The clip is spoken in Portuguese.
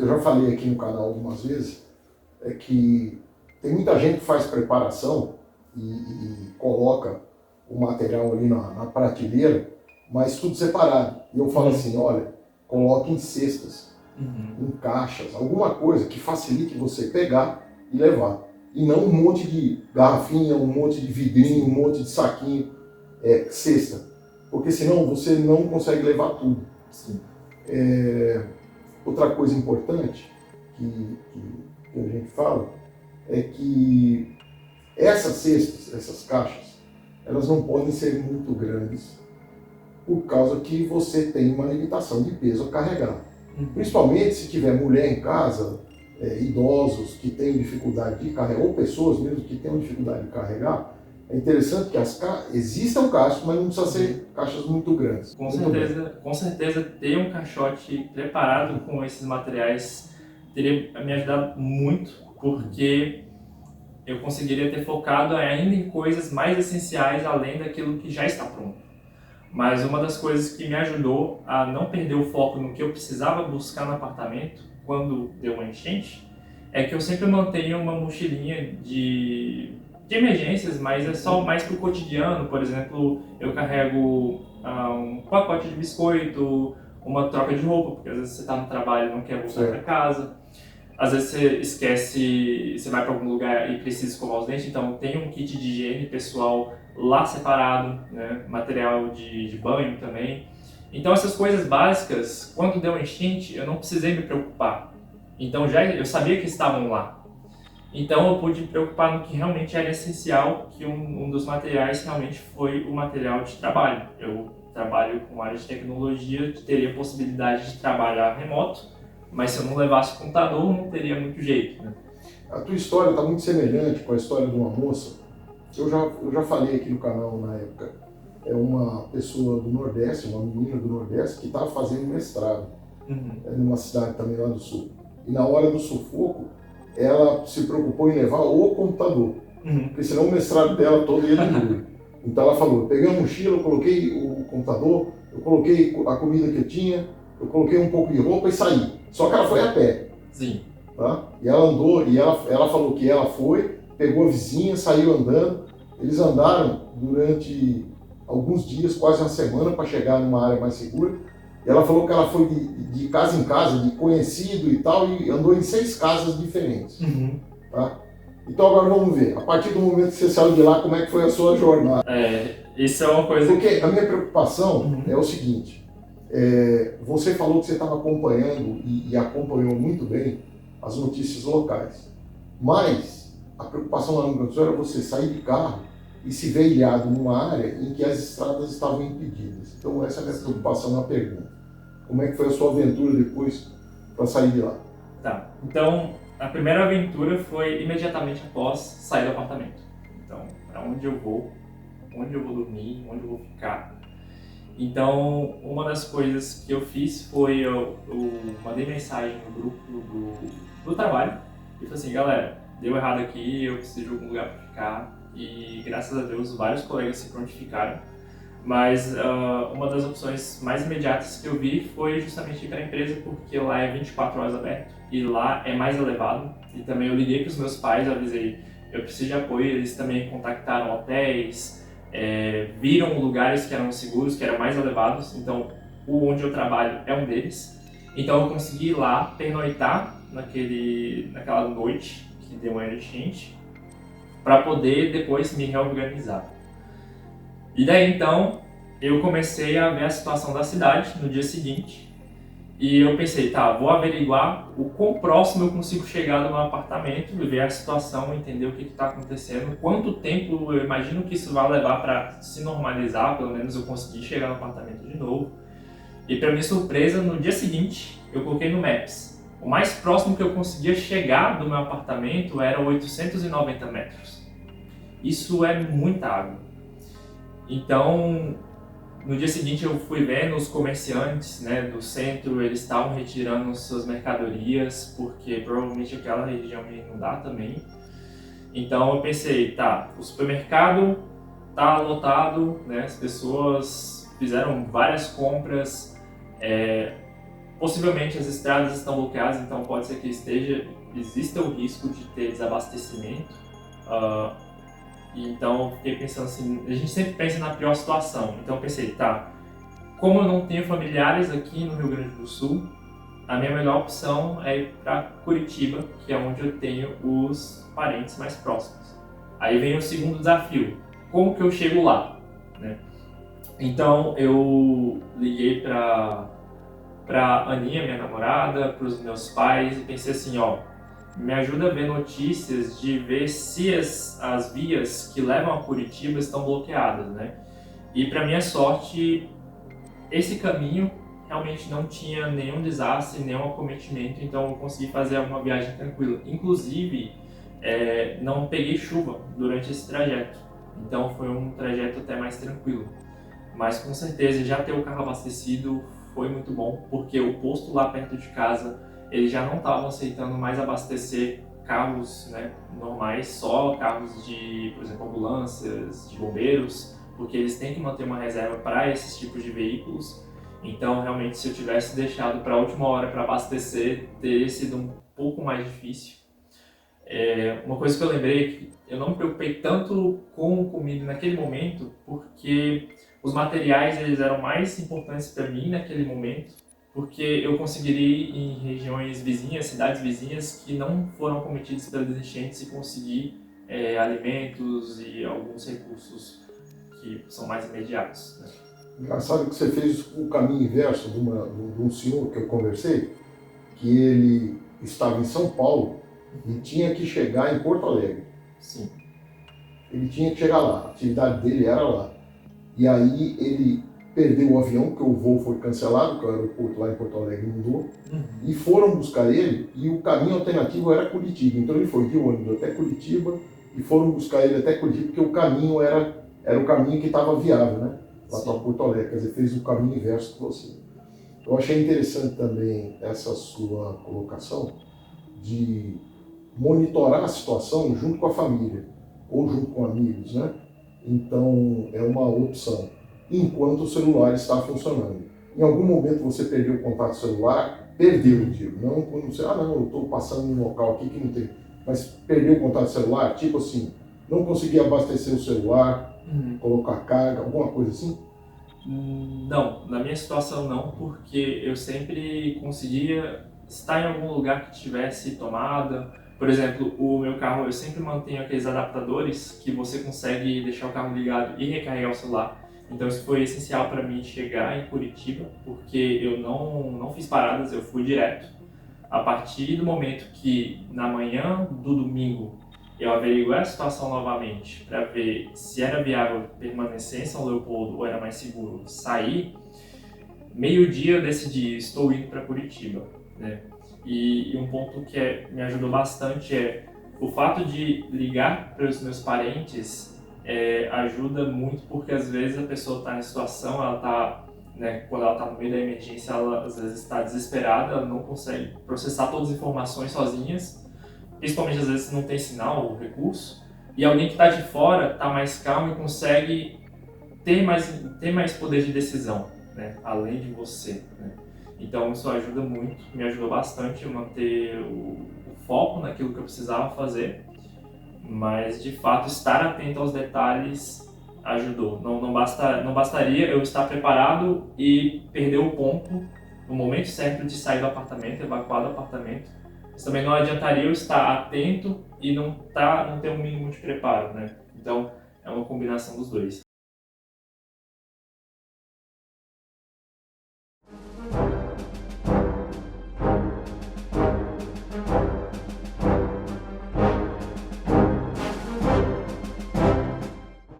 eu já falei aqui no canal algumas vezes, é que tem muita gente que faz preparação e coloca o material ali na prateleira, mas tudo separado. E eu falo assim, olha, coloque em cestas, em caixas, alguma coisa que facilite você pegar e levar. E não um monte de garrafinha, um monte de vidrinho, um monte de saquinho, cesta. Porque senão você não consegue levar tudo. Sim. Outra coisa importante que a gente fala é que essas cestas, essas caixas, elas não podem ser muito grandes por causa que você tem uma limitação de peso a carregar. Principalmente se tiver mulher em casa, idosos que têm dificuldade de carregar, ou pessoas mesmo que têm dificuldade de carregar, é interessante que existam caixas, mas não precisa ser caixas muito grandes. Com certeza ter um caixote preparado com esses materiais teria me ajudado muito, porque eu conseguiria ter focado ainda em coisas mais essenciais além daquilo que já está pronto. Mas uma das coisas que me ajudou a não perder o foco no que eu precisava buscar no apartamento quando deu uma enchente é que eu sempre mantenho uma mochilinha de emergências, mas é só mais para o cotidiano. Por exemplo, eu carrego um pacote de biscoito, uma troca de roupa, porque às vezes você está no trabalho e não quer voltar para casa. Às vezes você esquece, você vai para algum lugar e precisa escovar os dentes, então tem um kit de higiene pessoal lá separado, né? Material de banho também. Então essas coisas básicas, quando deu enchente, eu não precisei me preocupar. Então eu sabia que estavam lá. Então eu pude me preocupar no que realmente era essencial, que um dos materiais realmente foi o material de trabalho. Eu trabalho com área de tecnologia, teria possibilidade de trabalhar remoto, mas se eu não levasse o computador, não teria muito jeito, né? A tua história está muito semelhante com a história de uma moça. Eu já falei aqui no canal na época. É uma pessoa do Nordeste, uma menina do Nordeste, que estava fazendo mestrado numa cidade também lá do Sul. E na hora do sufoco, ela se preocupou em levar o computador, porque senão o mestrado dela todo ia diluir. Então ela falou, eu peguei uma mochila, eu coloquei o computador, eu coloquei a comida que eu tinha, eu coloquei um pouco de roupa e saí. Só que ela foi a pé. Sim. Tá? E ela andou, e ela falou que ela foi, pegou a vizinha, saiu andando. Eles andaram durante alguns dias, quase uma semana, para chegar numa área mais segura. E ela falou que ela foi de casa em casa, de conhecido e tal, e andou em 6 casas diferentes. Tá? Então agora vamos ver, a partir do momento que você saiu de lá, como é que foi a sua jornada? Isso é uma coisa... Porque a minha preocupação é o seguinte, você falou que você estava acompanhando e acompanhou muito bem as notícias locais, mas a preocupação lá no Rio Grande do Sul era você sair de carro e se ver ilhado numa área em que as estradas estavam impedidas. Então essa é a minha preocupação na pergunta. Como é que foi a sua aventura depois para sair de lá? Tá, então a primeira aventura foi imediatamente após sair do apartamento. Então, para onde eu vou dormir, onde eu vou ficar. Então, uma das coisas que eu fiz foi eu mandei mensagem no grupo do trabalho e falei assim, galera, deu errado aqui, eu preciso de algum lugar para ficar. E graças a Deus vários colegas se prontificaram, mas uma das opções mais imediatas que eu vi foi justamente ir para a empresa, porque lá é 24 horas aberto e lá é mais elevado. E também eu liguei para os meus pais, avisei, eu preciso de apoio, eles também contactaram hotéis, viram lugares que eram seguros, que eram mais elevados, então onde eu trabalho é um deles. Então eu consegui ir lá pernoitar naquela noite que deu uma enchente, para poder depois me reorganizar. E daí então eu comecei a ver a situação da cidade no dia seguinte e eu pensei, tá, vou averiguar o quão próximo eu consigo chegar do meu apartamento, ver a situação, entender o que está acontecendo, quanto tempo eu imagino que isso vai levar para se normalizar, pelo menos eu conseguir chegar no apartamento de novo. E para minha surpresa, no dia seguinte eu coloquei no Maps. O mais próximo que eu conseguia chegar do meu apartamento era 890 metros. Isso é muita água. Então, no dia seguinte eu fui vendo os comerciantes, né, do centro, eles estavam retirando suas mercadorias, porque provavelmente aquela região ia inundar também. Então eu pensei, tá, o supermercado tá lotado, né, as pessoas fizeram várias compras, possivelmente as estradas estão bloqueadas, então pode ser que exista o risco de ter desabastecimento. E então fiquei pensando assim, a gente sempre pensa na pior situação, então eu pensei, tá, como eu não tenho familiares aqui no Rio Grande do Sul, a minha melhor opção é ir para Curitiba, que é onde eu tenho os parentes mais próximos. Aí vem o segundo desafio, como que eu chego lá, né? Então eu liguei para Aninha, minha namorada, para os meus pais e pensei assim, ó, me ajuda a ver notícias de ver se as vias que levam a Curitiba estão bloqueadas, né? E para minha sorte, esse caminho realmente não tinha nenhum desastre, nenhum acometimento, então eu consegui fazer uma viagem tranquila. Inclusive, não peguei chuva durante esse trajeto, então foi um trajeto até mais tranquilo. Mas com certeza já ter o carro abastecido foi muito bom, porque o posto lá perto de casa, eles já não estavam aceitando mais abastecer carros, né, normais, só carros de, por exemplo, ambulâncias, de bombeiros, porque eles têm que manter uma reserva para esses tipos de veículos. Então, realmente, se eu tivesse deixado para a última hora para abastecer, teria sido um pouco mais difícil. Uma coisa que eu lembrei é que eu não me preocupei tanto com comida naquele momento, porque os materiais eles eram mais importantes para mim naquele momento, porque eu conseguiria ir em regiões vizinhas, cidades vizinhas que não foram acometidas pelas enchentes e conseguir alimentos e alguns recursos que são mais imediatos, né? Engraçado que você fez o caminho inverso de um senhor que eu conversei, que ele estava em São Paulo e tinha que chegar em Porto Alegre. Sim. Ele tinha que chegar lá, a atividade dele era lá. E aí ele perdeu o avião, porque o voo foi cancelado, porque o aeroporto lá em Porto Alegre mudou, e foram buscar ele, e o caminho alternativo era Curitiba. Então ele foi de ônibus até Curitiba, e foram buscar ele até Curitiba, porque o caminho era o caminho que estava viável, né? Lá para Porto Alegre, quer dizer, fez o caminho inverso que você. Eu achei interessante também essa sua colocação de monitorar a situação junto com a família, ou junto com amigos, né? Então, é uma opção, enquanto o celular está funcionando. Em algum momento você perdeu o contato celular, perdeu, digo, não quando você, não, eu estou passando em um local aqui que não tem, mas perdeu o contato celular, tipo assim, não consegui abastecer o celular, colocar carga, alguma coisa assim? Não, na minha situação não, porque eu sempre conseguia estar em algum lugar que tivesse tomada. Por exemplo, o meu carro, eu sempre mantenho aqueles adaptadores que você consegue deixar o carro ligado e recarregar o celular. Então isso foi essencial para mim chegar em Curitiba, porque eu não fiz paradas, eu fui direto. A partir do momento que na manhã do domingo eu averiguei a situação novamente para ver se era viável permanecer em São Leopoldo ou era mais seguro sair, meio-dia eu decidi, estou indo para Curitiba, né? E um ponto que me ajudou bastante é o fato de ligar para os meus parentes ajuda muito, porque às vezes a pessoa está em situação, ela está, né, quando ela está no meio da emergência, ela às vezes está desesperada, ela não consegue processar todas as informações sozinhas, principalmente às vezes não tem sinal ou recurso, e alguém que está de fora está mais calmo e consegue ter mais poder de decisão, né, além de você, né? Então isso ajuda muito, me ajudou bastante a manter o foco naquilo que eu precisava fazer, mas de fato estar atento aos detalhes ajudou. Não bastaria eu estar preparado e perder o ponto no momento certo de sair do apartamento, evacuar do apartamento. Mas também não adiantaria eu estar atento e não ter um mínimo de preparo, né? Então é uma combinação dos dois.